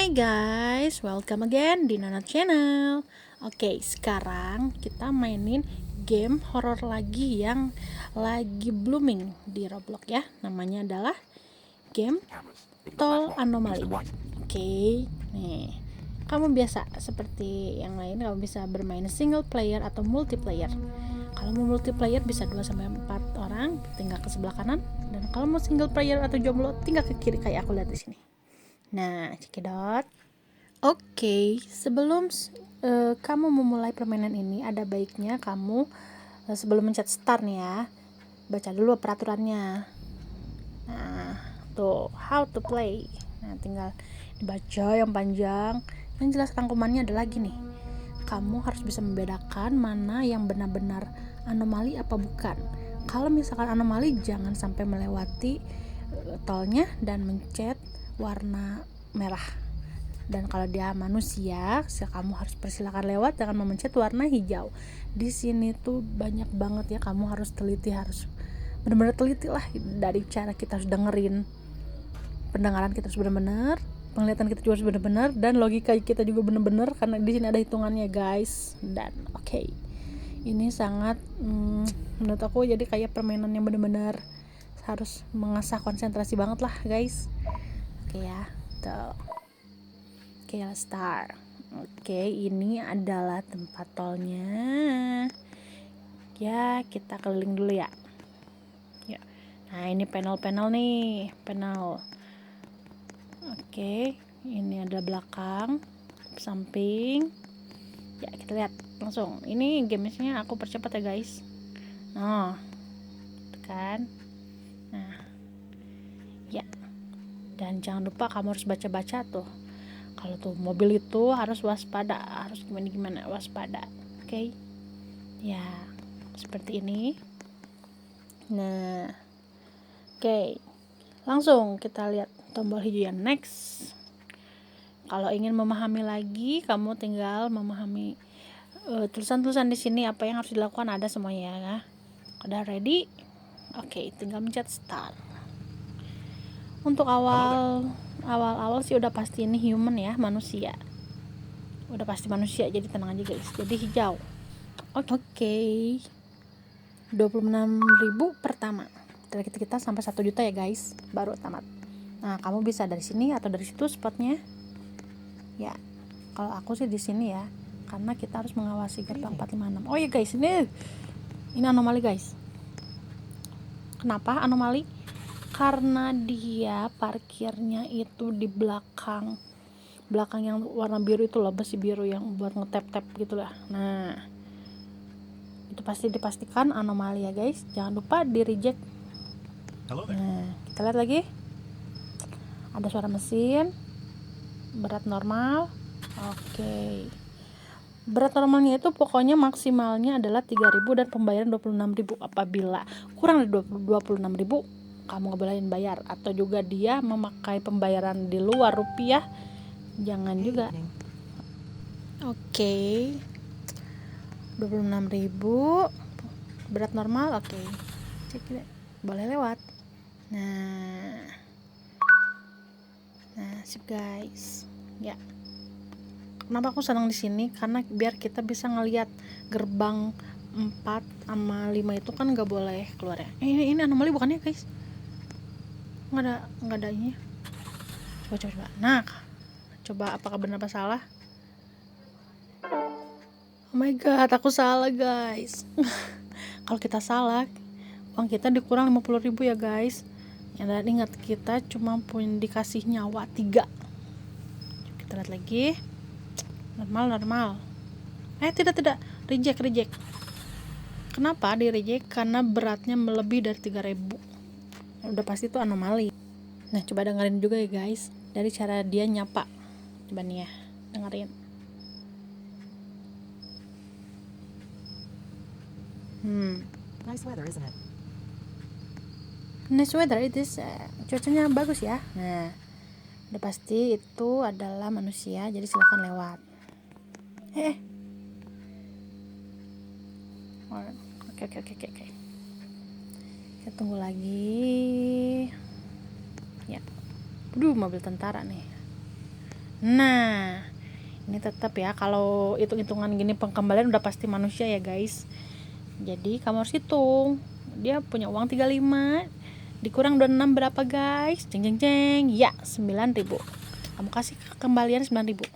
Hai guys, welcome again di Nana Channel. Oke, sekarang kita mainin game horor lagi yang lagi blooming di Roblox ya. Namanya adalah game Tol Anomali. Oke, nih. Kamu biasa seperti yang lain, kamu bisa bermain single player atau multiplayer. Kalau mau multiplayer bisa 2-4 orang, tinggal ke sebelah kanan. Dan kalau mau single player atau jomblo, tinggal ke kiri kayak aku lihat di sini. Nah, cekidot. Oke, sebelum kamu memulai permainan ini, ada baiknya kamu sebelum mencet start nih ya, baca dulu peraturannya. Nah, tuh, how to play. Nah, tinggal dibaca yang panjang. Yang jelas rangkumannya ada lagi nih. Kamu harus bisa membedakan mana yang benar-benar anomali apa bukan. Kalau misalkan anomali, jangan sampai melewati tolnya dan mencet warna merah. Dan kalau dia manusia, kamu harus persilakan lewat dengan memencet warna hijau. Di sini tuh banyak banget ya, kamu harus teliti, harus benar-benar teliti lah dari cara kita harus dengerin. Pendengaran kita harus benar-benar, penglihatan kita juga harus benar-benar, dan logika kita juga benar-benar karena di sini ada hitungannya guys. Dan oke. Ini sangat menurut aku jadi kayak permainan yang benar-benar harus mengasah konsentrasi banget lah guys. Oke ya, tuh. Oke, start. Oke, ini adalah tempat tolnya. Ya, kita keliling dulu ya. Ya. Nah, ini panel-panel nih, panel. Oke, ini ada belakang, samping. Ya, kita lihat langsung. Ini gamesnya aku percepat ya guys. Nah, kan. Nah, ya. Dan jangan lupa kamu harus baca-baca tuh. Kalau tuh mobil itu harus waspada, harus gimana waspada. Oke. Ya, seperti ini. Nah, oke. Langsung kita lihat tombol hijau yang next. Kalau ingin memahami lagi, kamu tinggal memahami tulisan-tulisan di sini apa yang harus dilakukan, ada semuanya ya. Udah ready? Oke, tinggal mencet start. Untuk awal sih udah pasti ini human ya, manusia. Udah pasti manusia, jadi tenang aja guys. Jadi hijau. Oke. 26.000 pertama. Target kita sampai 1 juta ya guys, baru tamat. Nah, kamu bisa dari sini atau dari situ spotnya. Ya. Kalau aku sih di sini ya, karena kita harus mengawasi gerbang 456. Oh ya guys, ini anomali guys. Kenapa anomali? Karena dia parkirnya itu di belakang yang warna biru itu loh, besi biru yang buat ngetap-tap gitu lah. Nah, itu pasti dipastikan anomali ya guys. Jangan lupa di reject. Nah, kita lihat lagi. Ada suara mesin. Berat normal. Oke. Berat normalnya itu pokoknya maksimalnya adalah 3.000 dan pembayaran 26.000. Apabila kurang dari 26.000, kamu nggak bolehin bayar. Atau juga dia memakai pembayaran di luar rupiah, jangan juga. Oke. 26.000 berat normal. Oke. Cek, boleh lewat. Nah, sip guys. Ya. Kenapa aku senang di sini? Karena biar kita bisa ngelihat gerbang 4 sama 5 itu kan nggak boleh keluar ya. Ini anomali bukannya guys? Nggak ada ini. Coba. Nah, coba apakah benar apa salah? Oh my god, aku salah guys. Kalau kita salah, uang kita dikurang 50.000 ya guys. Dan ingat, kita cuma punya dikasih nyawa 3. Kita lihat lagi. Normal. Tidak. Reject. Kenapa di reject? Karena beratnya melebihi dari 3.000. Udah pasti itu anomali. Nah, coba dengerin juga ya guys, dari cara dia nyapa. Coba nih ya, dengerin. Nice weather, isn't it? Nice weather it is. Cuacanya bagus ya. Nah, udah pasti itu adalah manusia, jadi silakan lewat. Oke. Kita tunggu lagi. Ya. Mobil tentara nih. Nah, ini tetap ya, kalau hitung-hitungan gini pengembalian udah pasti manusia ya guys. Jadi kamu harus hitung, dia punya uang 35 dikurang 26 berapa guys? Jeng jeng jeng, ya 9.000. Kamu kasih kembalian 9.000.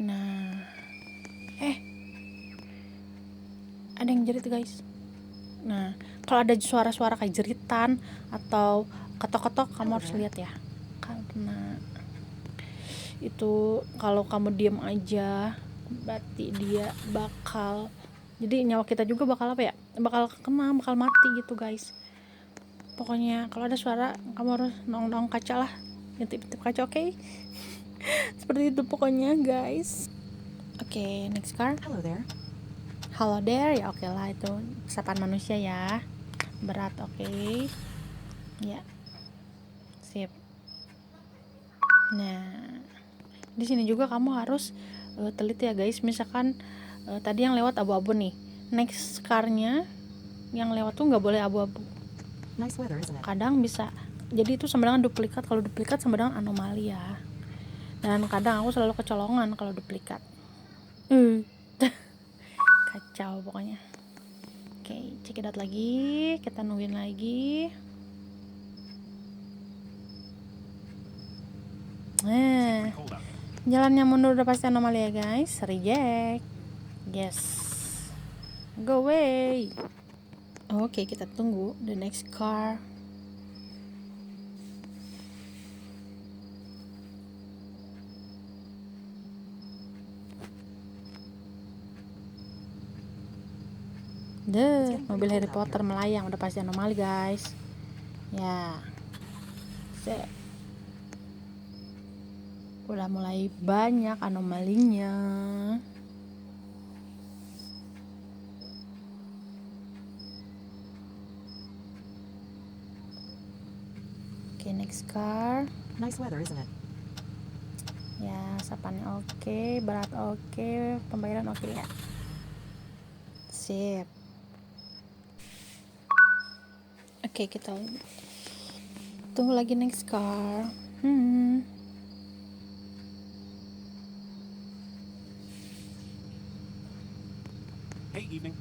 Nah, ada yang jerit guys. Nah, kalau ada suara-suara kayak jeritan atau ketok-ketok, kamu harus lihat ya, karena itu kalau kamu diam aja berarti dia bakal, jadi nyawa kita juga bakal apa ya, bakal kena, bakal mati gitu guys. Pokoknya kalau ada suara kamu harus nong kaca lah, ngintip kaca, oke? Seperti itu pokoknya guys. Oke, next card. Hello there. Hello there, ya oke lah, itu sapaan manusia ya, berat, oke. Ya, sip. Nah, di sini juga kamu harus teliti ya guys. Misalkan tadi yang lewat abu-abu nih, next car-nya yang lewat tuh nggak boleh abu-abu. Nice weather, isn't it? Kadang bisa, jadi itu sama dengan duplikat. Kalau duplikat sama dengan anomali ya. Dan kadang aku selalu kecolongan kalau duplikat. Kacau pokoknya. Oke, check it out lagi. Kita nungguin lagi. Nah, jalannya mundur udah pasti anomali ya guys. Reject. Yes. Go away. Oke, kita tunggu the next car. Mobil Harry Potter melayang, udah pasti anomali guys. Ya. Set. Udah mulai banyak anomalinya. Oke, next car. Nice weather, isn't it? Ya, sapannya oke, berat oke, pembayaran oke ya. Sip. Oke, kita tunggu lagi next car. Hey, evening.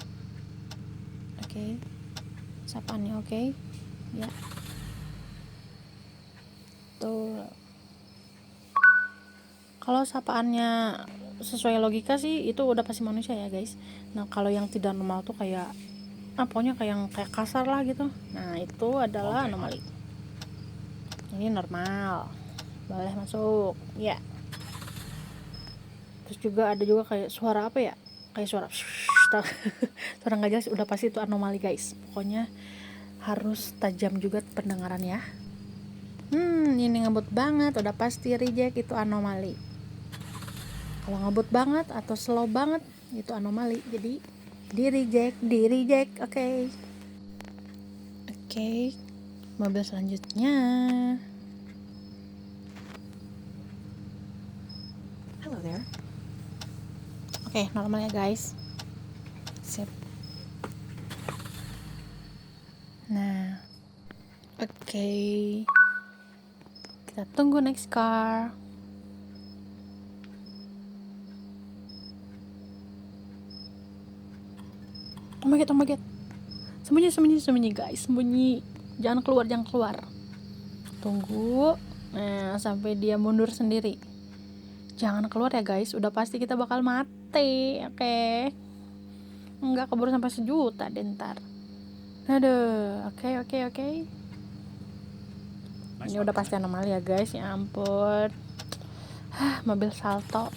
Oke. Sapaannya oke. Ya. Tuh. Kalau sapaannya sesuai logika sih itu udah pasti manusia ya, guys. Nah, kalau yang tidak normal tuh kayak pokoknya kayak kasar lah gitu. Nah, itu adalah anomali. Ini normal. Boleh masuk. Ya. Terus juga ada juga kayak suara apa ya? Kayak suara suara nggak jelas, udah pasti itu anomali guys. Pokoknya harus tajam juga pendengaran ya. Ini ngebut banget, udah pasti reject, itu anomali. Kalau ngebut banget atau slow banget itu anomali, jadi di reject. Oke. Mobil selanjutnya. Hello there. Oke, normal ya guys. Sip. Nah, oke. Kita tunggu next car. Oh my god. Sembunyi guys, sembunyi. Jangan keluar. Tunggu. Nah, sampai dia mundur sendiri. Jangan keluar ya guys, udah pasti kita bakal mati. Oke. Enggak keburu sampai 1 juta deh ntar. Aduh, oke. Ini udah pasti anomali ya guys, ya ampun. Mobil salto.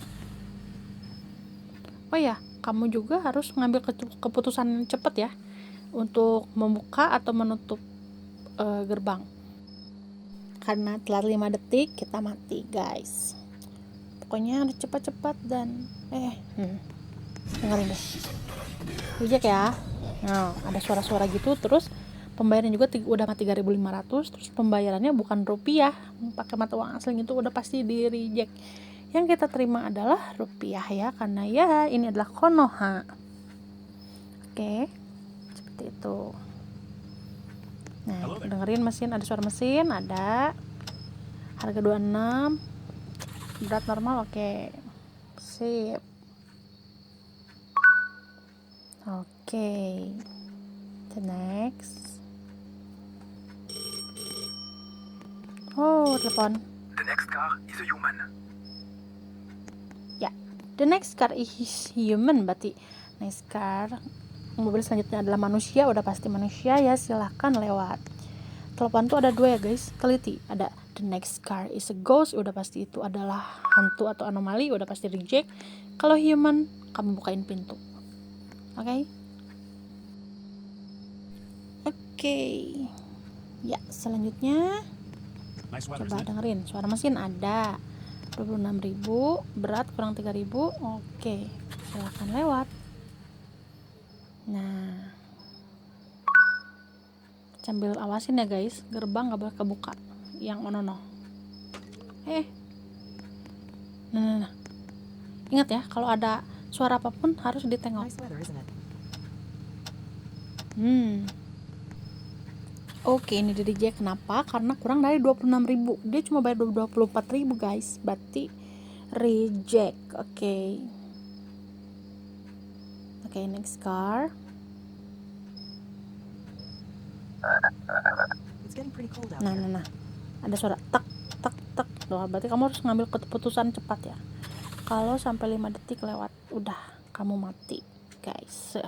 Oh ya, kamu juga harus ngambil keputusan cepet ya untuk membuka atau menutup gerbang. Karena telat 5 detik kita mati guys. Pokoknya harus cepat dan dengerin deh. Reject ya. Nah, ada suara-suara gitu, terus pembayaran juga udah 3.500, terus pembayarannya bukan rupiah, pakai mata uang asing, itu udah pasti di reject. Yang kita terima adalah rupiah ya, karena ya ini adalah Konoha. Oke. Seperti itu. Nah, dengerin mesin, ada suara mesin, ada. Harga 26. Berat normal, oke. Sip. Oke. The next. Oh, telepon. The next car is a human. Ya, the next car is human, berarti next car mobil selanjutnya adalah manusia, udah pasti manusia ya, silahkan lewat. Telepon tuh ada 2 ya guys, teliti. Ada the next car is a ghost, udah pasti itu adalah hantu atau anomali, udah pasti reject. Kalau human, kamu bukain pintu. Oke? Oke. Ya, selanjutnya Nice weather, coba isn't it? dengerin suara mesin ada 26.000, berat kurang 3.000. Oke, silahkan lewat. Nah, sambil awasin ya guys, gerbang gak boleh kebuka yang onono. Nah. Ingat ya, kalau ada suara apapun harus ditengok. Nice weather, isn't it? Oke, ini di reject. Kenapa? Karena kurang dari 26.000. Dia cuma bayar 24.000 guys. Berarti reject. Oke, next car. It's getting pretty cold out Nah. here. Ada suara tek. Loh, berarti kamu harus ngambil keputusan cepat ya. Kalau sampai 5 detik lewat, udah kamu mati, guys.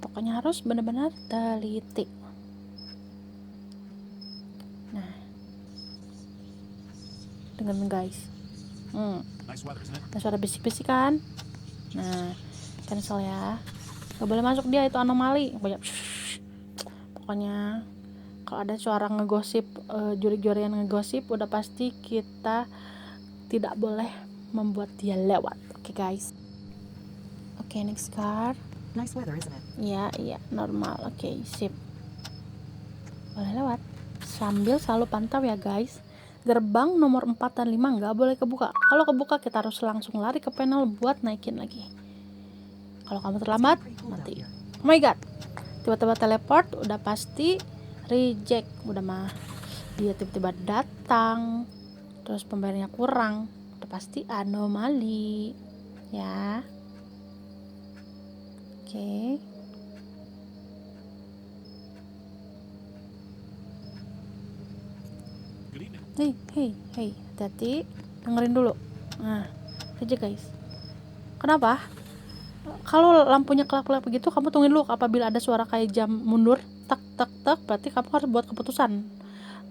Pokoknya harus benar-benar teliti. Nah, dengerin guys. Nice weather, isn't it? Ada suara bisik-bisik kan? Nah, cancel ya. Gak boleh masuk dia, itu anomali. Pokoknya kalau ada suara ngegosip, juri-juri yang ngegosip, udah pasti kita tidak boleh membuat dia lewat. Oke guys. Oke, next car. Nice weather, isn't it? Iya, normal. Oke, sip. Boleh lewat. Sambil selalu pantau ya guys. Gerbang nomor 4 dan 5 nggak boleh kebuka. Kalau kebuka kita harus langsung lari ke panel buat naikin lagi. Kalau kamu terlambat, Pretty cold out mati. here. Oh my god. Tiba-tiba teleport, udah pasti reject. Udah mah dia tiba-tiba datang, terus pembayarannya kurang, udah pasti anomali. Ya. Oke. Good evening. Hey, hati-hati, dengerin dulu. Nah, aja guys. Kenapa? Kalau lampunya kelap-kelap begitu, kamu tungguin dulu. Apabila ada suara kayak jam mundur, tak, berarti kamu harus buat keputusan.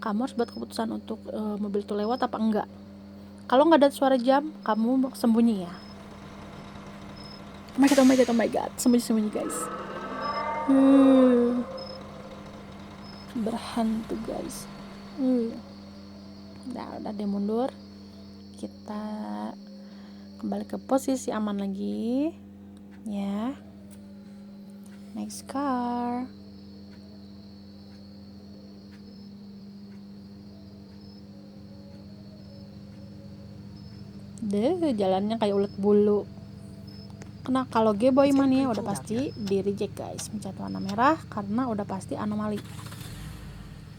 Kamu harus buat keputusan untuk mobil itu lewat apa enggak. Kalau nggak ada suara jam, kamu sembunyi ya. Oh my god, sembunyi guys. Berhantu guys. Udah dia mundur. Kita kembali ke posisi aman lagi ya. Next car. Jalannya kayak ulet bulu. Kena kalau G-boy mania udah pasti di reject guys. Mencet warna merah karena udah pasti anomali.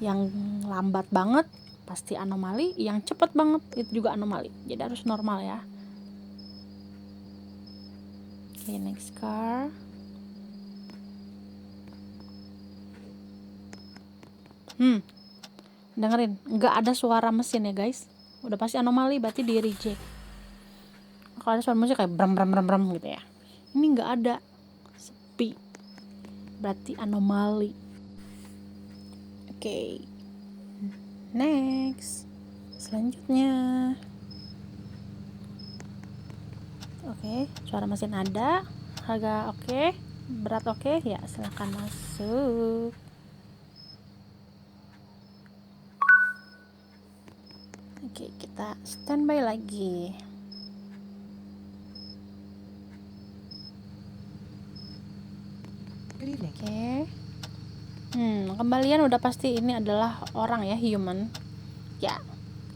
Yang lambat banget pasti anomali, yang cepet banget itu juga anomali. Jadi harus normal ya. Oke, next car. Dengerin, nggak ada suara mesin ya guys. Udah pasti anomali, berarti di reject. Kalau ada suara mesin kayak bram gitu ya. Ini nggak ada, sepi, berarti anomali. Oke. Next, selanjutnya. Oke, suara mesin ada, harga oke, berat oke, ya silahkan masuk. Oke, kita standby lagi. Good evening. Oke. Kembalian udah pasti ini adalah orang ya, human. Ya,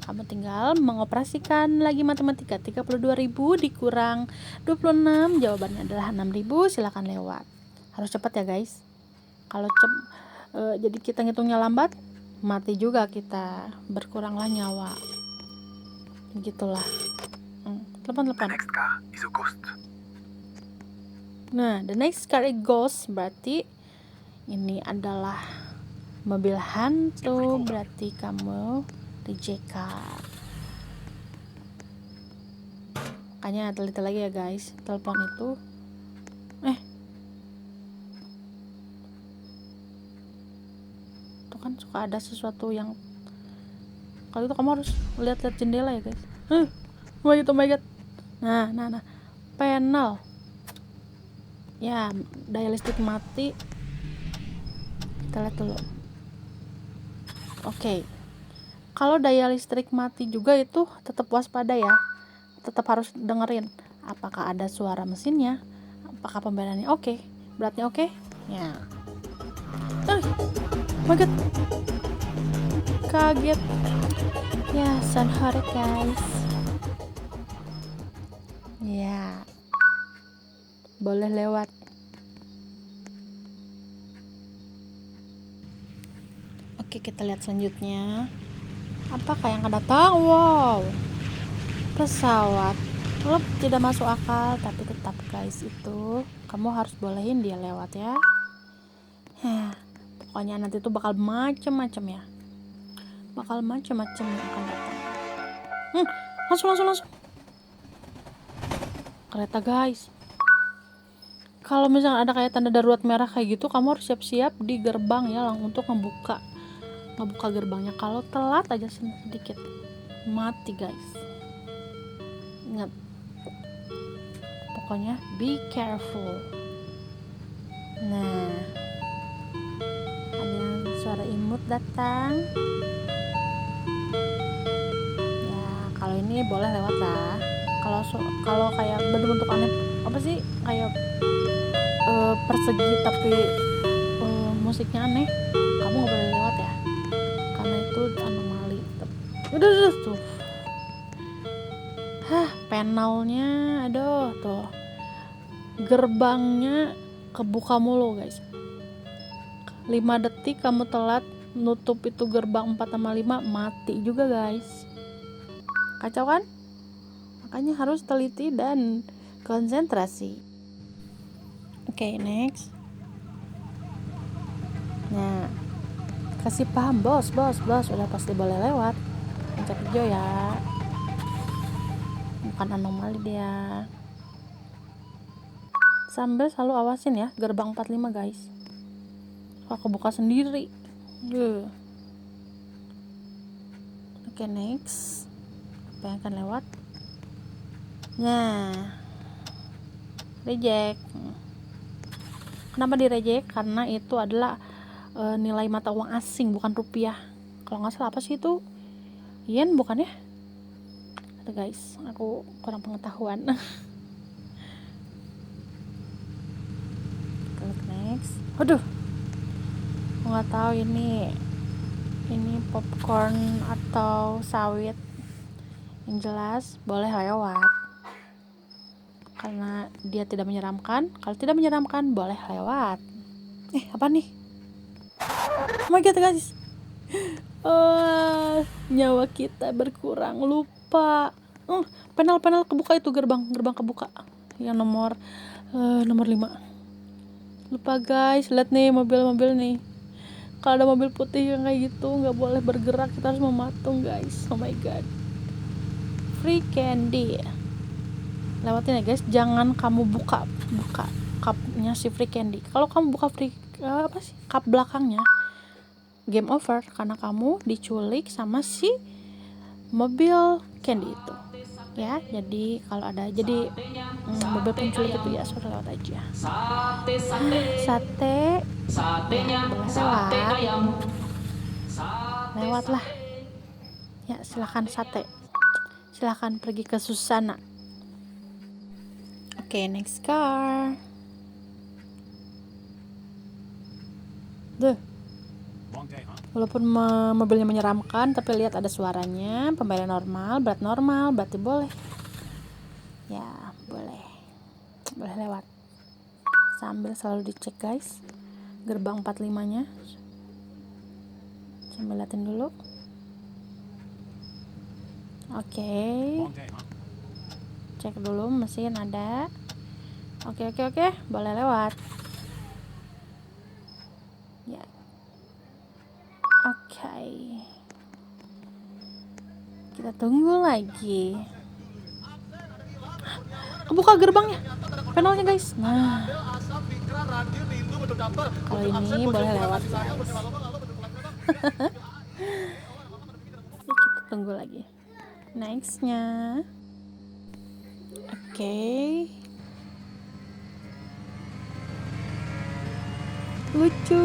kamu tinggal mengoperasikan lagi matematika. 32.000 dikurang 26, jawabannya adalah 6.000. Silakan lewat. Harus cepat ya guys. Kalau jadi kita ngitungnya lambat, mati juga kita, berkuranglah nyawa. Begitulah. The Telepon. next car is a ghost. Nah, the next car is ghost, berarti ini adalah mobil hantu, berarti kamu reject card. Makanya teliti lagi ya guys, telepon itu tuh kan suka ada sesuatu yang kalau itu kamu harus lihat-lihat jendela ya guys. Oh my god. Nah, panel. Ya, daya listrik mati. Kita lihat dulu. Oke. Kalau daya listrik mati juga itu tetap waspada ya. Tetap harus dengerin apakah ada suara mesinnya, apakah pembelaannya oke. Beratnya oke? Ya. Oh my god. Kaget. Ya, sound horror guys. Ya. Boleh lewat. Oke, kita lihat selanjutnya. Apakah yang akan datang? Wow. Pesawat. Walaupun tidak masuk akal, tapi tetap guys itu kamu harus bolehin dia lewat ya. Pokoknya nanti tuh bakal macem-macem ya. Bakal macem-macem yang akan datang. Langsung. Kereta guys. Kalau misalnya ada kayak tanda darurat merah kayak gitu, kamu harus siap-siap di gerbang ya untuk ngebuka gerbangnya. Kalau telat aja sedikit, mati guys. Ingat, pokoknya be careful. Nah, ada suara imut datang. Ya, kalau ini boleh lewat lah. Kalau kayak bentuk-bentuk aneh apa sih, kayak persegi tapi musiknya aneh, kamu nggak boleh lewat ya, karena itu anomali. Udah tuh. Panelnya, aduh tuh, gerbangnya kebuka mulu guys. 5 detik kamu telat nutup itu gerbang 4 sama 5, mati juga guys. Kacau kan? Makanya harus teliti dan konsentrasi. Oke, next. Nah, kasih paham bos, udah pasti boleh lewat. Pencet hijau ya. Bukan anomali dia. Sambil selalu awasin ya gerbang 45 guys. Kalau kebuka sendiri. Oke, next. Apa yang akan lewat? Nah, reject. Kenapa di reject? Karena itu adalah nilai mata uang asing, bukan rupiah. Kalau nggak salah apa sih itu? Yen bukan ya? Aduh guys, aku kurang pengetahuan. Klik next. Aduh, aku nggak tahu ini popcorn atau sawit. Yang jelas boleh lewat karena dia tidak menyeramkan. Kalau tidak menyeramkan boleh lewat. Apa nih? Oh my god guys, nyawa kita berkurang, lupa. Panel kebuka, itu gerbang kebuka yang nomor 5. Lupa guys. Lihat nih mobil nih, kalau ada mobil putih yang kayak gitu nggak boleh bergerak, kita harus mematung guys. Oh my god. Free candy, lewatin ya guys. Jangan kamu buka cupnya si free candy. Kalau kamu buka cup belakangnya, game over, karena kamu diculik sama si mobil candy itu ya. Jadi kalau ada mobil penculik itu ya sudah lewat aja. Sate lewat lah ya. Silahkan sate, silahkan pergi ke Susana. Oke, next car. Walaupun mobilnya menyeramkan, tapi lihat ada suaranya. Pembayaran normal, berat normal, berarti boleh. Ya, boleh lewat. Sambil selalu dicek guys, gerbang 45 nya Sambil liatin dulu. Oke. Long day, huh? Cek dulu mesin ada. Oke, boleh lewat. Ya. Oke. Kita tunggu lagi. Buka gerbangnya. Panelnya, guys. Nah. Kalau ini boleh lewat, guys. Kita tunggu lagi. Nextnya. Oke. Lucu.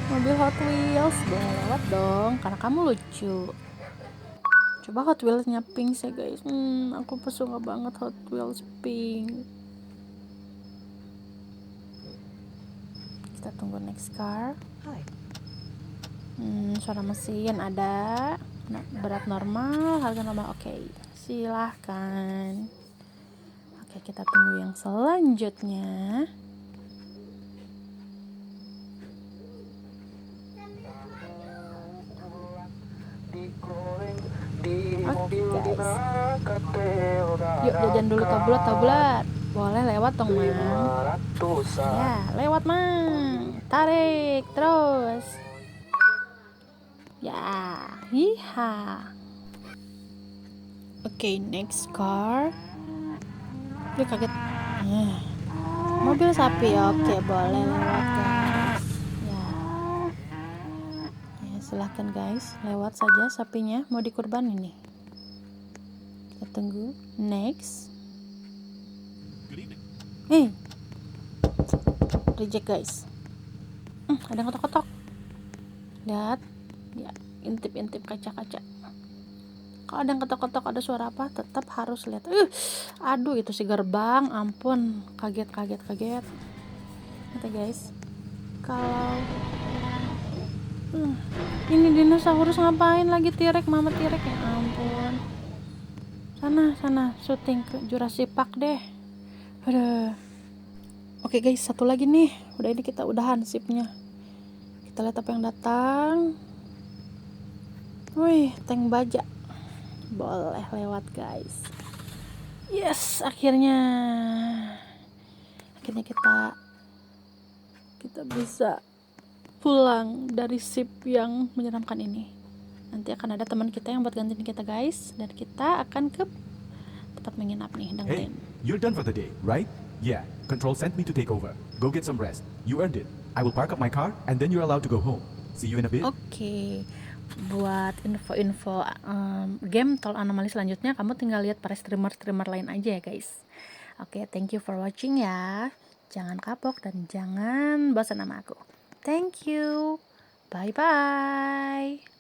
Mobil Hot Wheels boleh lewat dong, karena kamu lucu. Coba Hot Wheelsnya pink sih, guys. Aku suka banget Hot Wheels pink. Kita tunggu next car. Hi. Suara mesin ada. Berat normal, harga normal. Oke, silahkan. Oke, kita tunggu yang selanjutnya. Oke, guys. Yuk jajan dulu tablet. Boleh lewat dong, Mang. Ya, lewat, Mang. Tarik terus. Ya, hiha. Oke, next car. Dia kaget. Mobil sapi. Oke, boleh lewat, guys. Ya, silahkan, guys. Lewat saja sapinya. Mau dikurban ini. Kita tunggu. Next. Good evening. Reject, guys. Ada yang kotok-kotok. Lihat. Ya, intip-intip kaca-kaca. Kalau ada yang ketok-ketok, ada suara apa, tetap harus lihat. Aduh, itu si gerbang, ampun, kaget. Nanti, guys, kalau ini dinosaurus ngapain lagi, mama T-Rex, ya ampun. Sana syuting ke Jurassic Park deh. Aduh. Oke, guys, satu lagi nih. Ini kita udahan sipnya. Kita lihat apa yang datang. Wih, tank baja. Boleh lewat, guys. Yes, akhirnya kita bisa pulang dari sip yang menyeramkan ini. Nanti akan ada teman kita yang buat gantiin kita, guys, dan kita akan ke tempat menginap nih, Hey, dengerin. you're done for the day, right? Yeah. Control sent me to take over. Go get some rest. You earned it. I will park up my car and then you're allowed to go home. See you in a bit. Oke, buat info-info game Tol Anomali selanjutnya, kamu tinggal lihat para streamer lain aja ya, guys. Oke, thank you for watching ya. Jangan kapok dan jangan bosan sama aku. Thank you. Bye-bye.